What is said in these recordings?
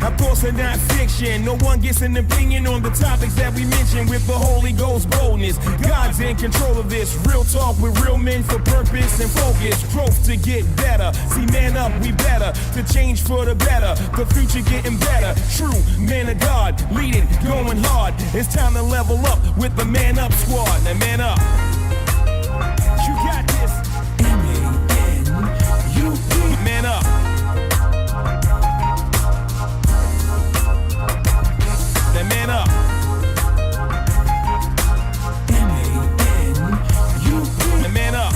Our thoughts are not fiction. No one gets an opinion on the topics that we mention with the Holy Ghost boldness. God's in control of this. Real talk with real men for purpose and focus. Growth to get better. See, man up, we better. To change for the better. The future getting better. True men of God, leading, going hard. It's time to level up with the Man Up Squad. Now man up. You got this. M-A-N-U-P. Man up. Now man up. M-A-N-U-P. Now man up.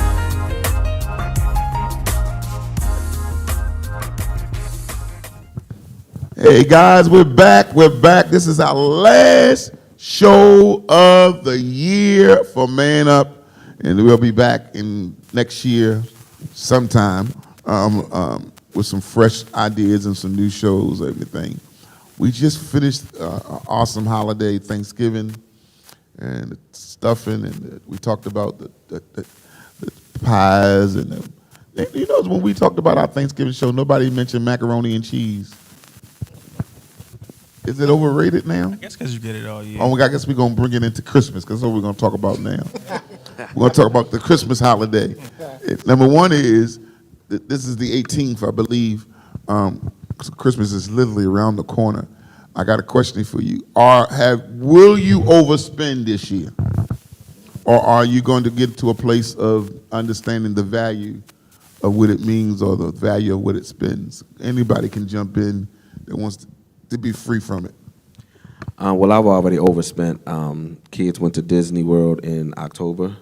Hey guys, we're back. This is our last show of the year for Man Up, and we'll be back in next year sometime with some fresh ideas and some new shows, everything. We just finished an awesome holiday, Thanksgiving, and the stuffing, and we talked about the pies, and you know, when we talked about our Thanksgiving show, nobody mentioned macaroni and cheese. Is it overrated now? I guess because you get it all year. Oh, I guess we're going to bring it into Christmas, because that's what we're going to talk about now. We're going to talk about the Christmas holiday. Number one is, this is the 18th, I believe. Christmas is literally around the corner. I got a question for you. Will you overspend this year? Or are you going to get to a place of understanding the value of what it means or the value of what it spends? Anybody can jump in that wants to be free from it. Well, I've already overspent. Kids went to Disney World in October.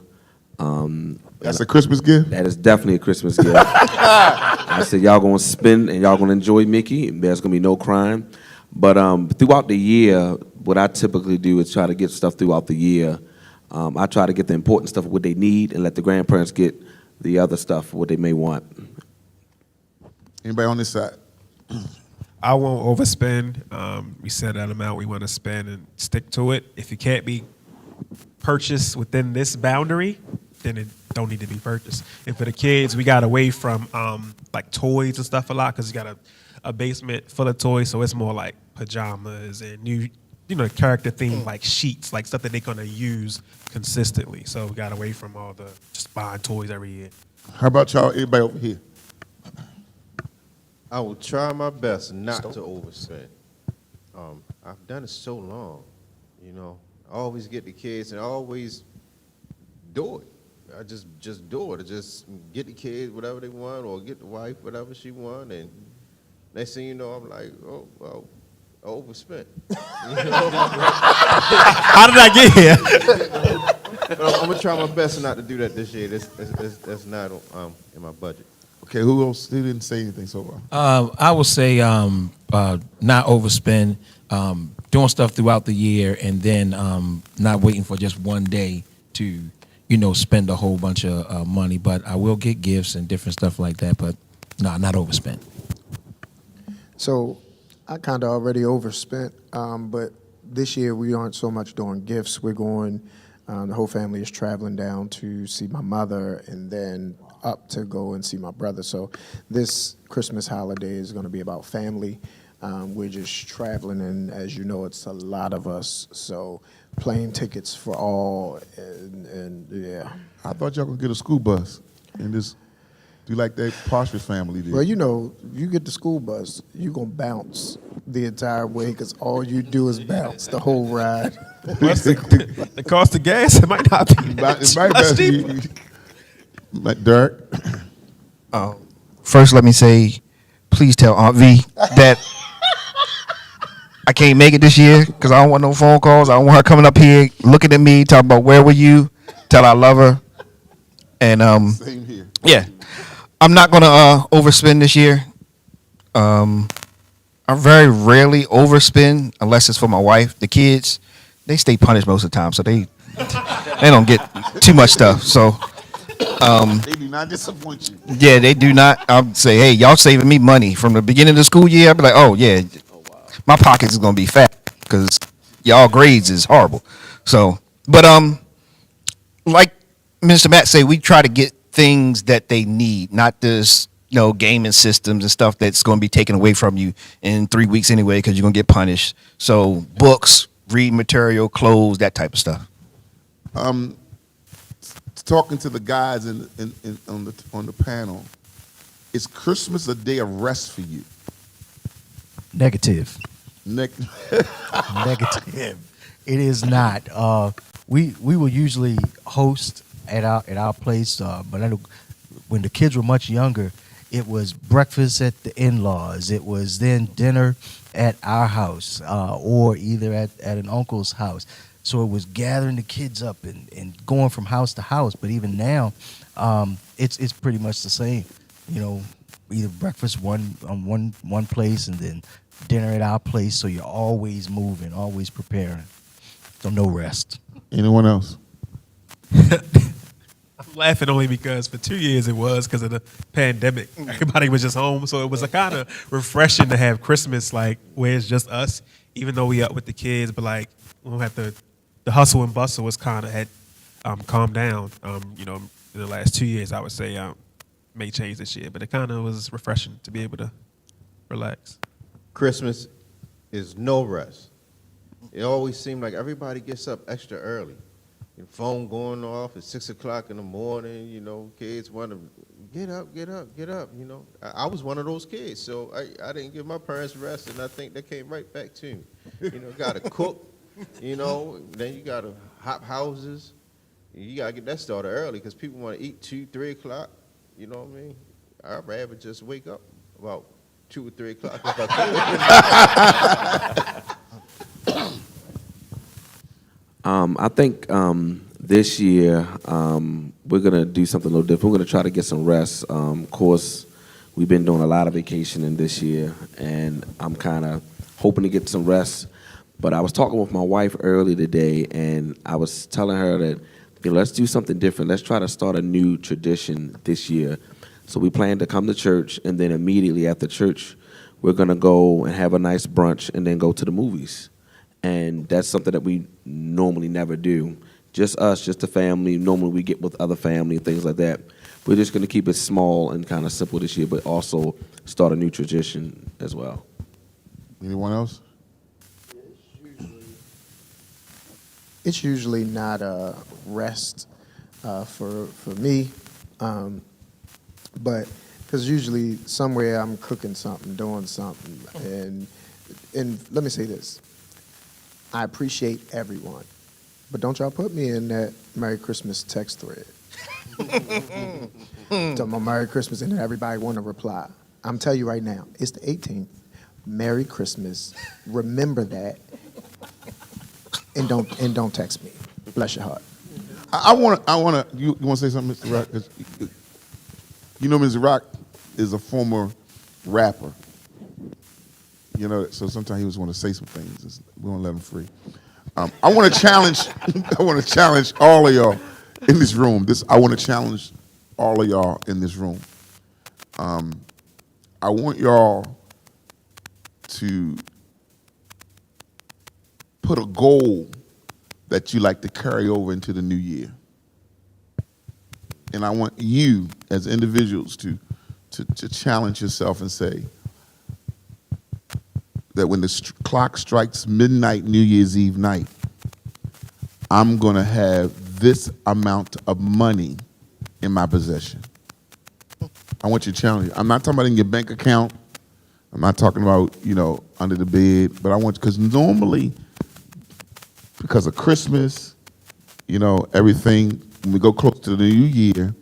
That's a Christmas gift? That is definitely a Christmas gift. I said, y'all going to spend and y'all going to enjoy Mickey. There's going to be no crime. But throughout the year, what I typically do is try to get stuff throughout the year. I try to get the important stuff, what they need, and let the grandparents get the other stuff, what they may want. Anybody on this side? I won't overspend. We set an amount we want to spend and stick to it. If it can't be purchased within this boundary, then it don't need to be purchased. And for the kids, we got away from like toys and stuff a lot because you got a basement full of toys, so it's more like pajamas and new, character themed like sheets, like stuff that they're gonna use consistently. So we got away from all the just buying toys every year. How about y'all? Everybody over here? I will try my best not to overspend. I've done it so long, I always get the kids and I always do it. I just do it. I just get the kids whatever they want or get the wife whatever she want, and next thing you know, I'm like, oh, well, I overspent. How did I get here? But I'm going to try my best not to do that this year. That's not in my budget. Okay, who else didn't say anything so far? I would say not overspend, doing stuff throughout the year, and then not waiting for just one day to, spend a whole bunch of money. But I will get gifts and different stuff like that, but no, not overspend. So I kind of already overspent, but this year we aren't so much doing gifts. We're going, the whole family is traveling down to see my mother and then up to go and see my brother. So this Christmas holiday is going to be about family. We're just traveling, and as you know, it's a lot of us. So plane tickets for all, and yeah. I thought y'all gonna get a school bus and just do like that Partridge Family did. Well, you get the school bus, you gonna bounce the entire way because all you do is bounce the whole ride. The cost of gas, it might not be. It might be. Derek? First, let me say, please tell Aunt V that I can't make it this year because I don't want no phone calls. I don't want her coming up here looking at me, talking about where were you, tell I love her. And Same here. yeah, I'm not going to overspend this year. I very rarely overspend unless it's for my wife. The kids, they stay punished most of the time, so they don't get too much stuff. So they do not disappoint you. yeah, they do not. I'll say, hey, y'all saving me money from the beginning of the school year. I'll be like, oh yeah, my pockets is gonna be fat because y'all grades is horrible. So, but like Mr. Matt say, we try to get things that they need, not this gaming systems and stuff that's going to be taken away from you in 3 weeks anyway because you're going to get punished. So books, reading material, clothes, that type of stuff. Talking to the guys on the panel, is Christmas a day of rest for you? Negative. Nick, Negative. It is not. We will usually host at our place, but I know when the kids were much younger, it was breakfast at the in-laws. It was then dinner at our house, or either at an uncle's house. So it was gathering the kids up and going from house to house. But even now, it's pretty much the same. You know, either breakfast one place and then dinner at our place. So you're always moving, always preparing. So no rest. anyone else? I'm laughing only because for 2 years it was because of the pandemic. Everybody was just home, so it was a kind of refreshing to have Christmas like where it's just us, even though we up with the kids. But like we don't have the hustle and bustle was kind of had calmed down. You know, in the last 2 years, I would say may change this year, but it kind of was refreshing to be able to relax. Christmas is no rest. It always seems like everybody gets up extra early. Your phone going off at 6 o'clock in the morning, you know, kids want to get up, you know. I was one of those kids, so I didn't give my parents rest, and I think they came right back to me. You know, got to cook, you know, then you got to hop houses. You got to get that started early because people want to eat 2, 3 o'clock, you know what I mean? I'd rather just wake up about 2 or 3 o'clock if I could. I think this year we're gonna do something a little different. We're gonna try to get some rest. Of course, we've been doing a lot of vacationing this year, and I'm kind of hoping to get some rest. But I was talking with my wife earlier today, and I was telling her that, you know, let's do something different. Let's try to start a new tradition this year. So we plan to come to church, and then immediately after church, we're gonna go and have a nice brunch, and then go to the movies. And that's something that we normally never do. Just us, just the family. Normally we get with other family and things like that. We're just going to keep it small and kind of simple this year, but also start a new tradition as well. Anyone else? It's usually not a rest for me, but because usually somewhere I'm cooking something, doing something, and let me say this. I appreciate everyone, but don't y'all put me in that Merry Christmas text thread. Talking about Merry Christmas and everybody want to reply. I'm telling you right now, it's the 18th. Merry Christmas. Remember that, and don't text me. Bless your heart. I want to. You want to say something, Mr. Rock? 'Cause you know, Mr. Rock is a former rapper. You know, so sometimes he was want to say some things. We won't let him free. I want to challenge. I want to challenge all of y'all in this room. I want to challenge all of y'all in this room. I want y'all to put a goal that you like to carry over into the new year, and I want you as individuals to challenge yourself and say that when the clock strikes midnight New Year's Eve night, I'm going to have this amount of money in my possession. I want you to challenge you. I'm not talking about in your bank account. I'm not talking about, you know, under the bed. But I want, because normally, because of Christmas, you know, everything, when we go close to the new year,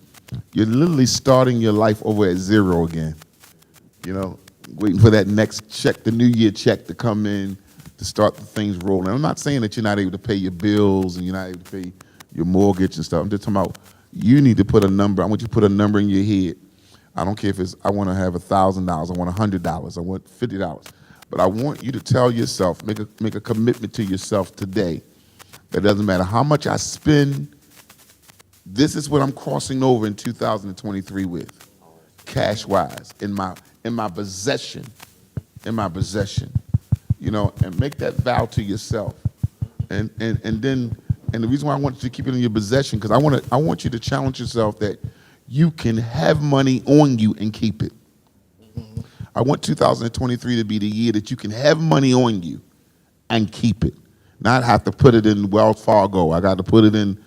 you're literally starting your life over at zero again, you know, waiting for that next check, the new year check to come in to start the things rolling. I'm not saying that you're not able to pay your bills and you're not able to pay your mortgage and stuff. I'm just talking about you need to put a number. I want you to put a number in your head. I don't care if it's, I want to have $1,000, I want $100, I want $50. But I want you to tell yourself, make a commitment to yourself today that it doesn't matter how much I spend, this is what I'm crossing over in 2023 with, cash-wise, in my possession, you know, and make that vow to yourself. And the reason why I want you to keep it in your possession, because I want you to challenge yourself that you can have money on you and keep it. I want 2023 to be the year that you can have money on you and keep it. Not have to put it in Wells Fargo. I got to put it in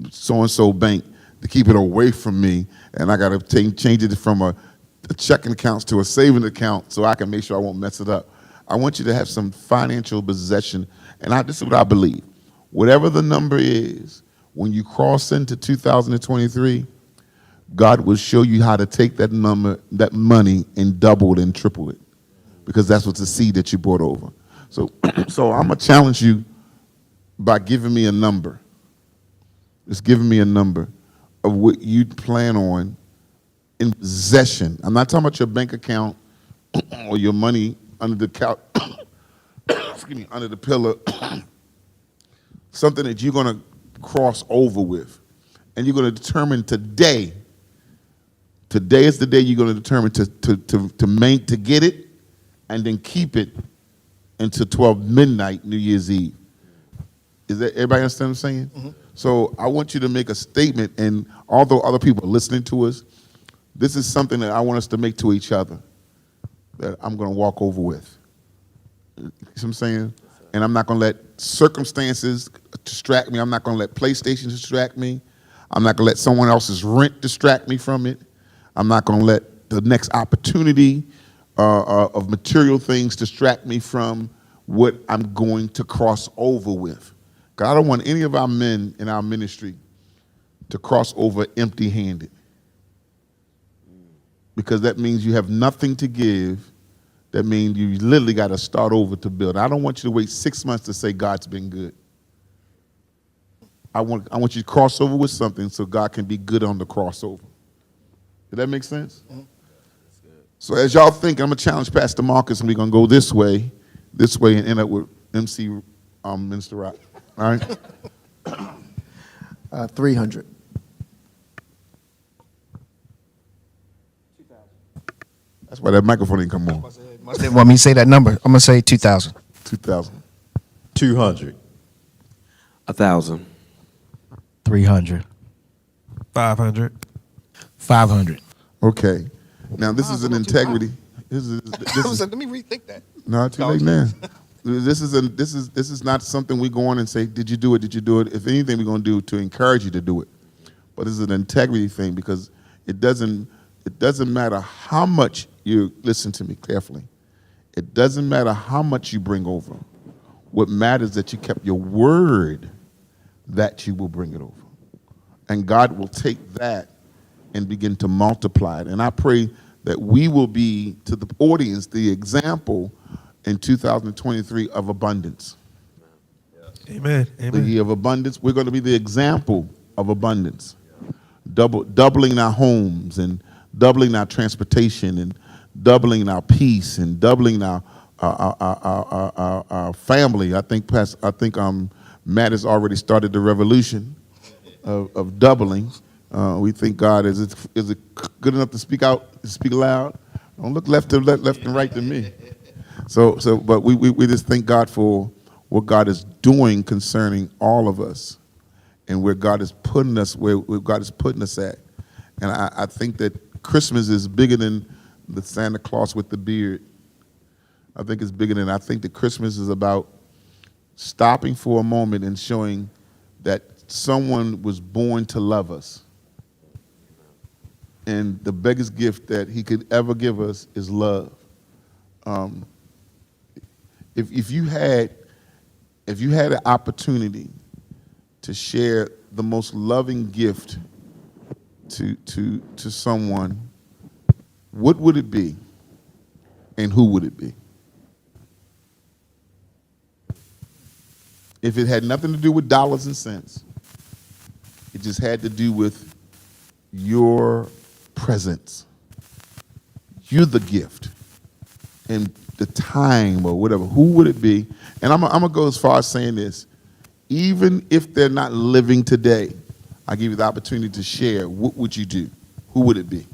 so-and-so bank to keep it away from me, and I got to change it from a checking account to a saving account so I can make sure I won't mess it up. I want you to have some financial possession, and this is what I believe. Whatever the number is, when you cross into 2023, God will show you how to take that number, that money, and double it and triple it, because that's what's the seed that you brought over. So, so I'm gonna challenge you by giving me a number. Just giving me a number of what you plan on in possession. I'm not talking about your bank account or your money under the couch, excuse me, under the pillow. Something that you're gonna cross over with, and you're gonna determine today. Today is the day you're going to determine to get it, and then keep it until 12 midnight New Year's Eve. Is that everybody understand what I'm saying? Mm-hmm. So I want you to make a statement, and although other people are listening to us, this is something that I want us to make to each other that I'm going to walk over with. You see what I'm saying? And I'm not going to let circumstances distract me. I'm not going to let PlayStation distract me. I'm not going to let someone else's rent distract me from it. I'm not going to let the next opportunity of material things distract me from what I'm going to cross over with. Because I don't want any of our men in our ministry to cross over empty-handed. Because that means you have nothing to give. That means you literally got to start over to build. I don't want you to wait 6 months to say God's been good. I want you to cross over with something so God can be good on the crossover. Did that make sense? Mm-hmm. So as y'all think, I'm going to challenge Pastor Marcus, and we're going to go this way, and end up with MC Minister Rock. All right? 300. That's why that microphone didn't come on. Must didn't want me to say that number. I'm going to say 2,000. 2,000. 200. 1,000. 300. 500. 500. Okay. Now this is an integrity. This is Let me rethink that. no, too late now. This is not something we go on and say, did you do it? Did you do it? If anything, we're going to do to encourage you to do it. But this is an integrity thing, because it doesn't matter how much you listen to me carefully. It doesn't matter how much you bring over. What matters is that you kept your word that you will bring it over. And God will take that and begin to multiply it. And I pray that we will be, to the audience, the example in 2023 of abundance. Amen. The Amen. year of abundance. We're going to be the example of abundance. Doubling our homes, and doubling our transportation, and doubling our peace, and doubling our family. I think Matt has already started the revolution of doubling. We think God is it good enough to speak out, to speak loud? Don't look left and right to me. But we just thank God for what God is doing concerning all of us, and where God is putting us, where God is putting us at. And I think that Christmas is bigger than the Santa Claus with the beard. I think it's bigger than. I think that Christmas is about stopping for a moment and showing that someone was born to love us. And the biggest gift that he could ever give us is love. If you had an opportunity to share the most loving gift to someone, what would it be, and who would it be? If it had nothing to do with dollars and cents, it just had to do with your presence. You're the gift. And the time or whatever, who would it be? And I'm going to go as far as saying this. Even if they're not living today, I give you the opportunity to share. What would you do? Who would it be?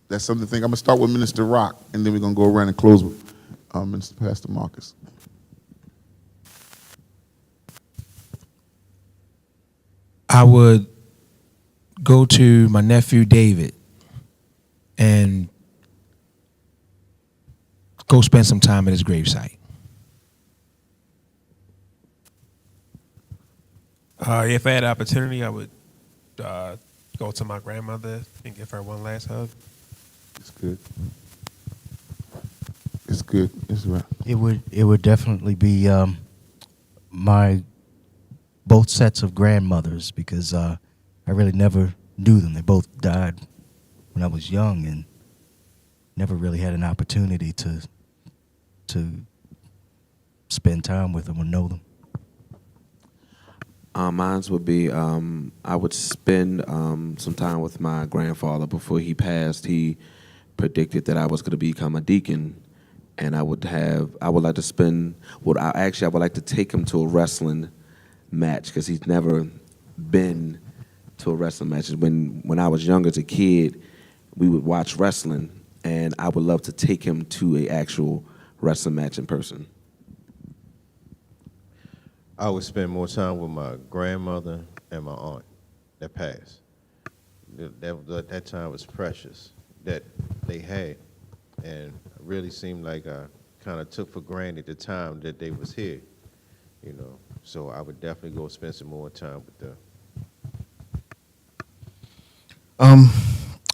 That's something to think. I'm going to start with Minister Rock, and then we're going to go around and close with Minister Pastor Marcus. I would go to my nephew David. and go spend some time at his gravesite. If I had the opportunity, I would go to my grandmother and give her one last hug. It's good. It's good. It's right. It would definitely be my both sets of grandmothers, because I really never knew them. They both died when I was young and never really had an opportunity to spend time with them or know them. Mine would be I would spend some time with my grandfather. Before he passed, he predicted that I was going to become a deacon, and I would like to spend. I would like to take him to a wrestling match, because he's never been to a wrestling match. When I was younger as a kid, we would watch wrestling, and I would love to take him to a actual wrestling match in person. I would spend more time with my grandmother and my aunt that passed. That time was precious that they had, and it really seemed like I kind of took for granted the time that they was here, you know. So I would definitely go spend some more time with them.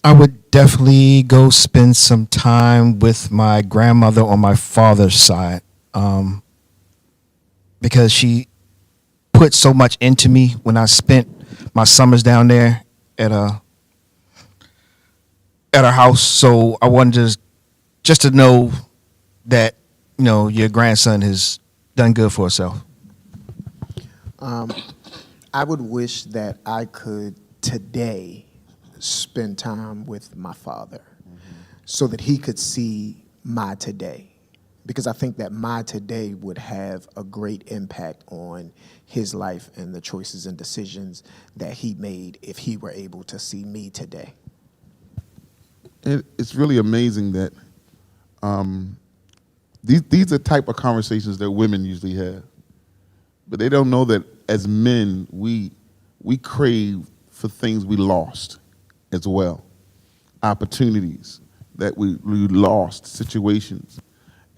I would definitely go spend some time with my grandmother on my father's side, because she put so much into me when I spent my summers down there at her house. So I wanted just to know that, you know, your grandson has done good for herself. I would wish that I could today spend time with my father so that he could see my today. Because I think that my today would have a great impact on his life and the choices and decisions that he made if he were able to see me today. It's really amazing that these are type of conversations that women usually have, but they don't know that as men we crave for things we lost as well, opportunities that we lost, situations.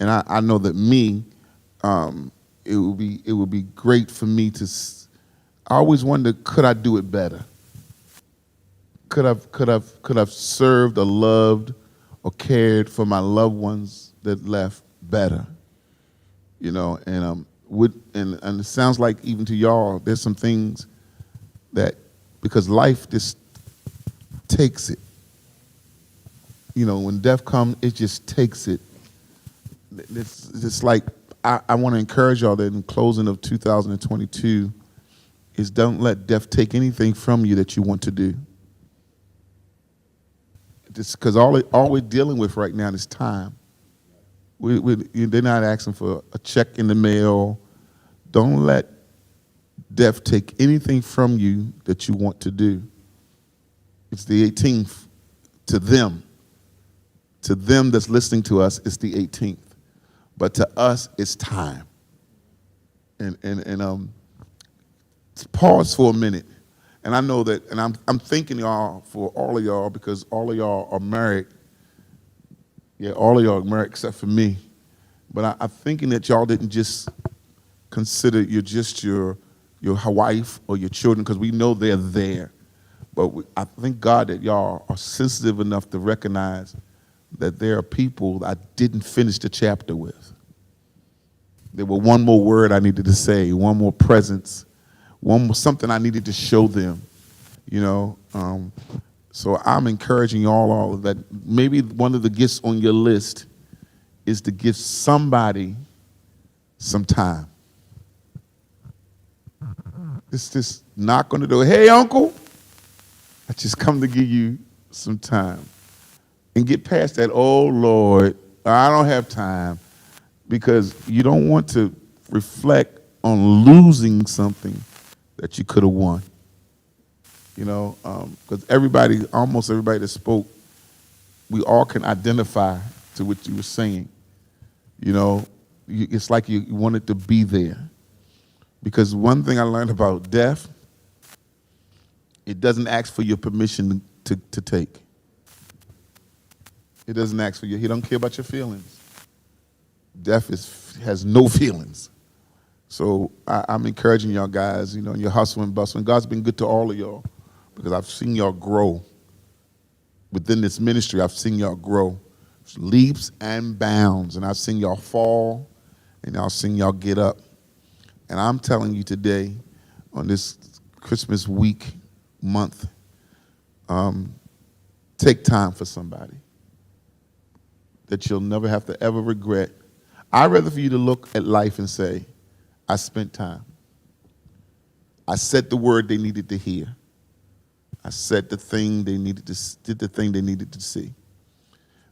And I know that me, it would be great for me to. I always wonder, could I do it better? Could I've served or loved or cared for my loved ones that left better? You know, and and it sounds like even to y'all, there's some things that, because life just takes it. You know, when death comes, it just takes it. It's like, I want to encourage y'all that in closing of 2022 is, don't let death take anything from you that you want to do. Just because all we're dealing with right now is time. They're not asking for a check in the mail. Don't let death take anything from you that you want to do. It's the 18th to them. To them that's listening to us, it's the 18th. But to us, it's time. And pause for a minute. And I know that, and I'm thanking y'all for all of y'all, because all of y'all are married. Yeah, all of y'all are married except for me. But I'm thinking that y'all didn't just consider your wife or your children, because we know they're there. But I thank God that y'all are sensitive enough to recognize that there are people I didn't finish the chapter with. There were one more word I needed to say, one more presence, something I needed to show them, you know. So I'm encouraging all that maybe one of the gifts on your list is to give somebody some time. It's just knock on the door. Hey, uncle, I just come to give you some time. And get past that, oh, Lord, I don't have time. Because you don't want to reflect on losing something that you could have won. You know, because almost everybody that spoke, we all can identify to what you were saying. You know, it's like you wanted to be there. Because one thing I learned about death, it doesn't ask for your permission to take. He doesn't ask for you. He don't care about your feelings. Death has no feelings. So I'm encouraging y'all guys, you know, in your hustle and bustle. And God's been good to all of y'all because I've seen y'all grow. Within this ministry, I've seen y'all grow. Leaps and bounds. And I've seen y'all fall, and I've seen y'all get up. And I'm telling you today, on this Christmas week, month, take time for somebody that you'll never have to ever regret. I'd rather for you to look at life and say, I spent time. I said the word they needed to hear. I said the thing they needed to, did the thing they needed to see.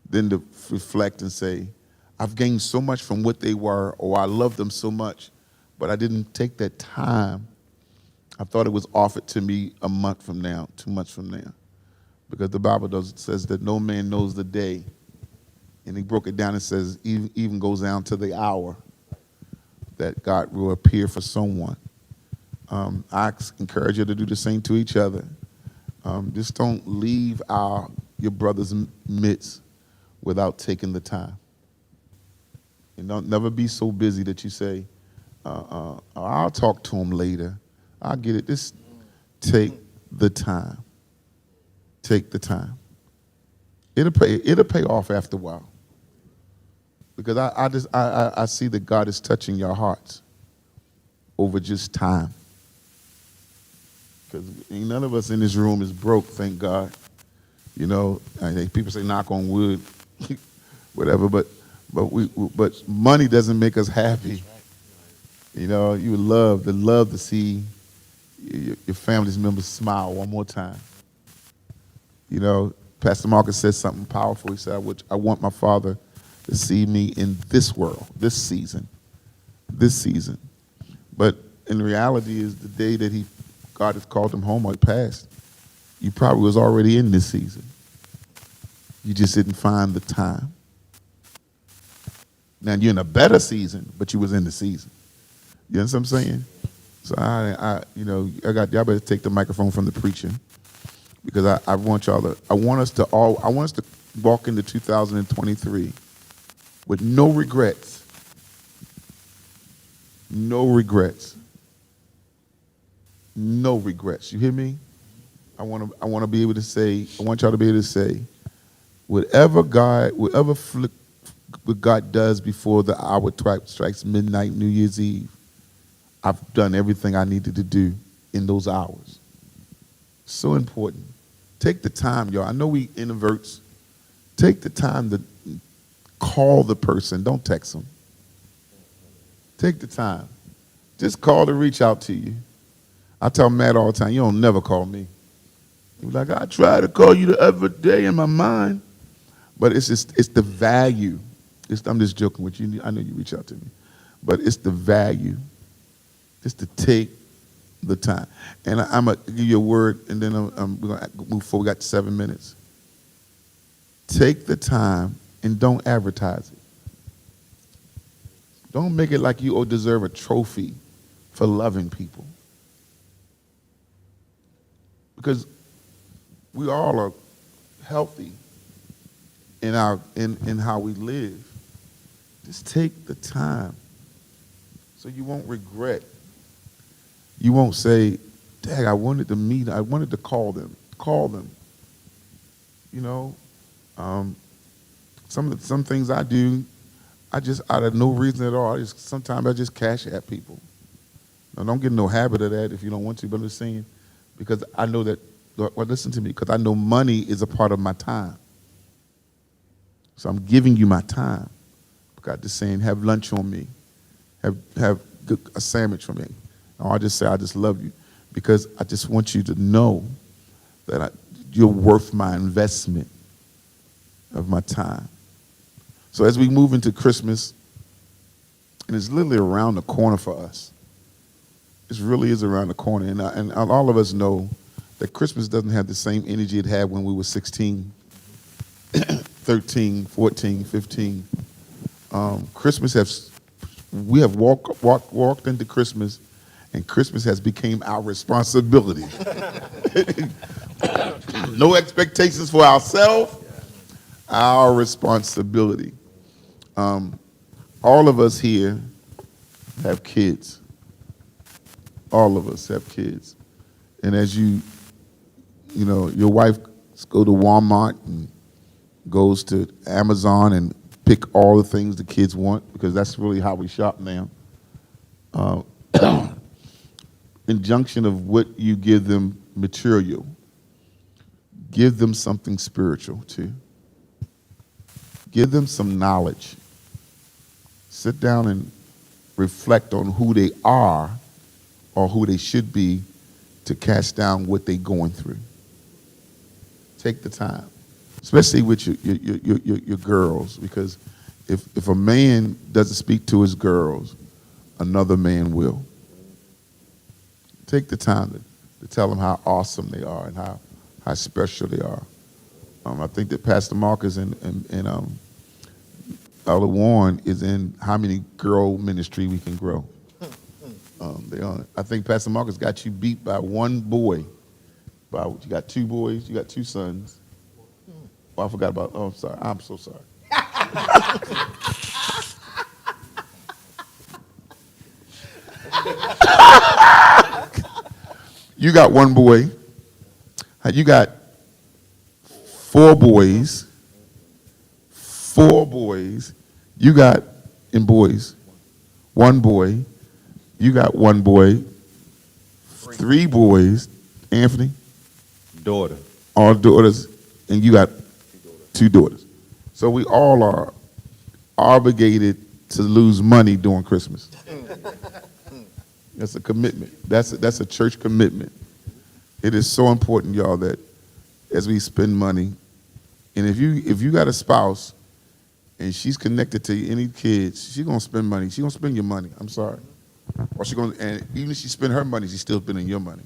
Then to reflect and say, I've gained so much from what they were, or I love them so much, but I didn't take that time. I thought it was offered to me a month from now, 2 months from now. Because the Bible says that no man knows the day. And he broke it down and says, even goes down to the hour that God will appear for someone. I encourage you to do the same to each other. Just don't leave your brother's midst without taking the time. And don't never be so busy that you say, I'll talk to him later. I'll get it. Just take the time. Take the time. It'll pay off after a while. Because I see that God is touching your hearts over just time. Because none of us in this room is broke, thank God. You know, people say knock on wood, whatever, but money doesn't make us happy. You know, you would love to see your family's members smile one more time. You know, Pastor Marcus said something powerful. He said, I want my father to see me in this world, this season. But in reality is the day that God has called him home or passed, you probably was already in this season. You just didn't find the time. Now you're in a better season, but you was in the season. You know what I'm saying? So y'all better take the microphone from the preacher, because I want us to walk into 2023 with no regrets. No regrets. No regrets. You hear me? I want to be able to say, I want y'all to be able to say, whatever God does before the hour strikes midnight, New Year's Eve, I've done everything I needed to do in those hours. So important. Take the time, y'all. I know we introverts. Take the time to call the person. Don't text them. Take the time. Just call to reach out to you. I tell Matt all the time, you don't never call me. He's like, I try to call you the other day in my mind. But it's the value. I'm just joking with you. I know you reach out to me. But it's the value. Just to take the time. And I'm going to give you a word, and then we're going to move forward. We got 7 minutes. Take the time and don't advertise it. Don't make it like you deserve a trophy for loving people. Because we all are healthy in how we live. Just take the time so you won't regret. You won't say, Dad, I wanted to call them. Call them. You know, some things I do, I just, out of no reason at all, sometimes I just cash at people. Now, don't get in no habit of that if you don't want to, but I'm just saying, because I know that, well, listen to me, because I know money is a part of my time. So I'm giving you my time. God just saying, have lunch on me. Have a sandwich for me. Or I just say, I just love you. Because I just want you to know that you're worth my investment of my time. So as we move into Christmas, and it's literally around the corner for us. It really is around the corner. And all of us know that Christmas doesn't have the same energy it had when we were 16, 13, 14, 15. We have walked into Christmas, and Christmas has become our responsibility. No expectations for ourselves. our responsibility. All of us here have kids. All of us have kids. And as you know, your wife go to Walmart and goes to Amazon and pick all the things the kids want, because that's really how we shop now. Injunction of what you give them material. Give them something spiritual too. Give them some knowledge. Sit down and reflect on who they are or who they should be to cast down what they're going through. Take the time, especially with your girls, because if a man doesn't speak to his girls, another man will. Take the time to tell them how awesome they are and how special they are. I think that Pastor Marcus and Elder Warren is in how many girl ministry we can grow. They on it. I think Pastor Marcus got you beat by one boy. You got two boys, you got two sons. Oh, I forgot about, I'm sorry, I'm so sorry. You got one boy. You got four boys. You got, in boys, one boy. You got one boy. Three boys. Anthony? Daughter. All daughters. And you got two daughters. So we all are obligated to lose money during Christmas. That's a commitment. That's a church commitment. It is so important, y'all, that as we spend money, and if you got a spouse and she's connected to any kids, she's gonna spend money. She's gonna spend your money. I'm sorry. Or and even if she spend her money, she's still spending your money.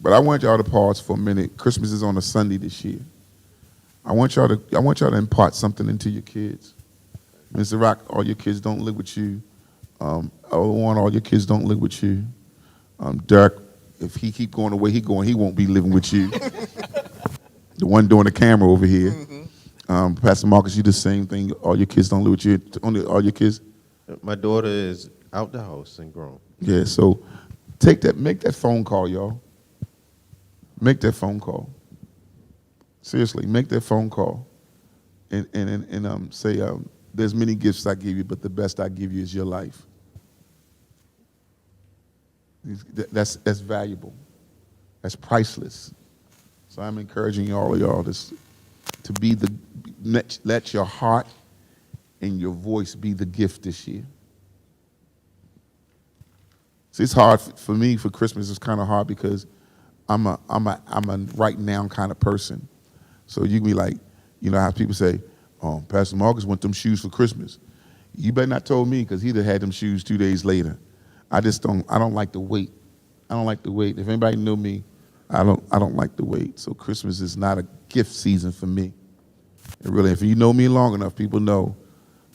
But I want y'all to pause for a minute. Christmas is on a Sunday this year. I want y'all to impart something into your kids. Mr. Rock, all your kids don't live with you. Warren, all your kids don't live with you. Derek, if he keep going the way he going, he won't be living with you. The one doing the camera over here. Pastor Marcus, you the same thing. All your kids don't live with you. Only all your kids. My daughter is out the house and grown. Yeah. So make that phone call, y'all. Make that phone call. Seriously, make that phone call, and say, there's many gifts I give you, but the best I give you is your life. That's valuable. That's priceless. So I'm encouraging all of y'all to be let your heart and your voice be the gift this year. See, it's hard for me for Christmas. It's kind of hard because I'm a right now kind of person. So you can be like, you know how people say, oh, Pastor Marcus want them shoes for Christmas. You better not told me, because he'd have had them shoes 2 days later. I don't like to wait. I don't like to wait. If anybody know me, I don't like to wait. So Christmas is not a gift season for me. And really, if you know me long enough, people know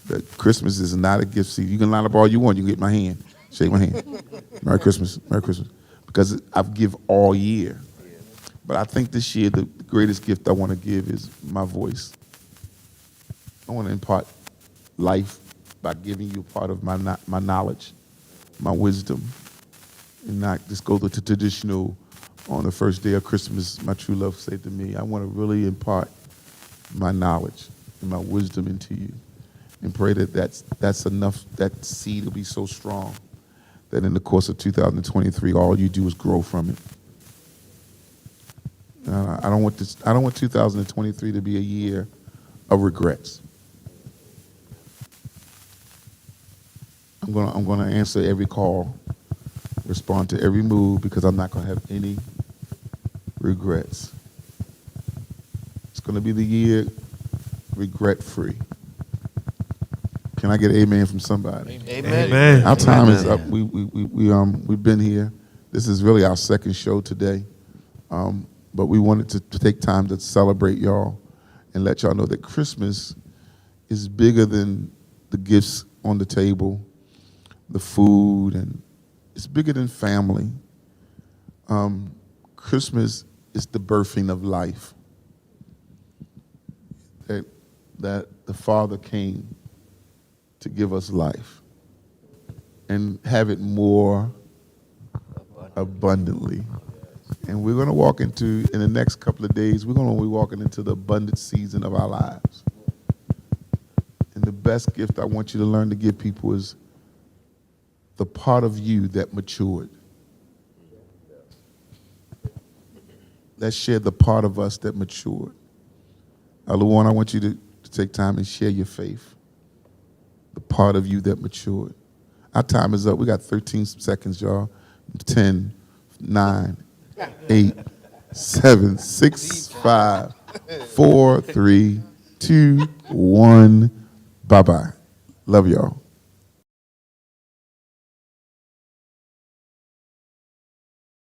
that Christmas is not a gift season. You can line up all you want. You can get my hand. Shake my hand. Merry Christmas. Merry Christmas. Because I've give all year. But I think this year the greatest gift I want to give is my voice. I want to impart life by giving you part of my knowledge, my wisdom, and not just go to the traditional, on the first day of Christmas, my true love said to me. I want to really impart my knowledge and my wisdom into you, and pray that that's enough, that seed will be so strong that in the course of 2023, all you do is grow from it. I don't want 2023 to be a year of regrets. I'm gonna answer every call, respond to every move, because I'm not gonna have any regrets. It's gonna be the year regret-free. Can I get an amen from somebody? Amen. Our time is up. We've been here. This is really our second show today. But we wanted to take time to celebrate y'all and let y'all know that Christmas is bigger than the gifts on the table, the food, and it's bigger than family. Christmas is the birthing of life. That that the Father came to give us life and have it more abundantly. And we're going to walk into, in the next couple of days, we're going to be walking into the abundant season of our lives. And the best gift I want you to learn to give people is the part of you that matured. Let's share the part of us that matured. Luan, I want you to take time and share your faith. The part of you that matured. Our time is up. We got 13 seconds, y'all. 10, 9, 8, 7, 6, 5, 4, 3, 2, 1. Bye-bye. Love y'all.